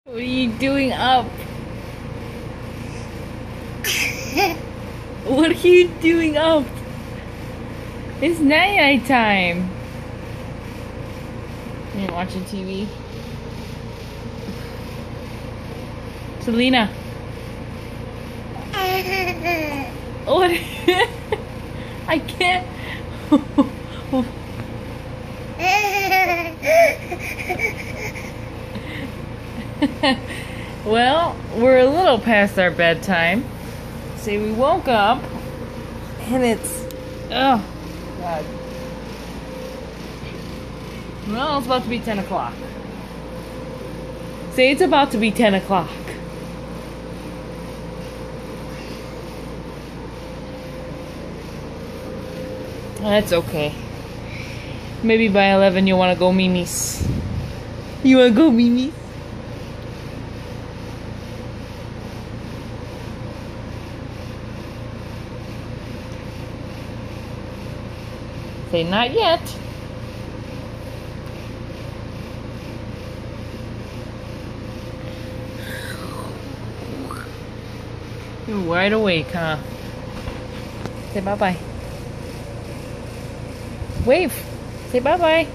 What are you doing up? What are you doing up? It's night time. You're watching TV. Selena. What? I can't. Well, we're a little past our bedtime. See, we woke up and it's, oh God. Well, it's about to be 10 o'clock. Say it's about to be 10 o'clock. That's okay. Maybe by 11 you want to go Mimi's. You want to go Mimi's? Say not yet. You're wide awake, huh? Say bye-bye. Wave. Say bye-bye.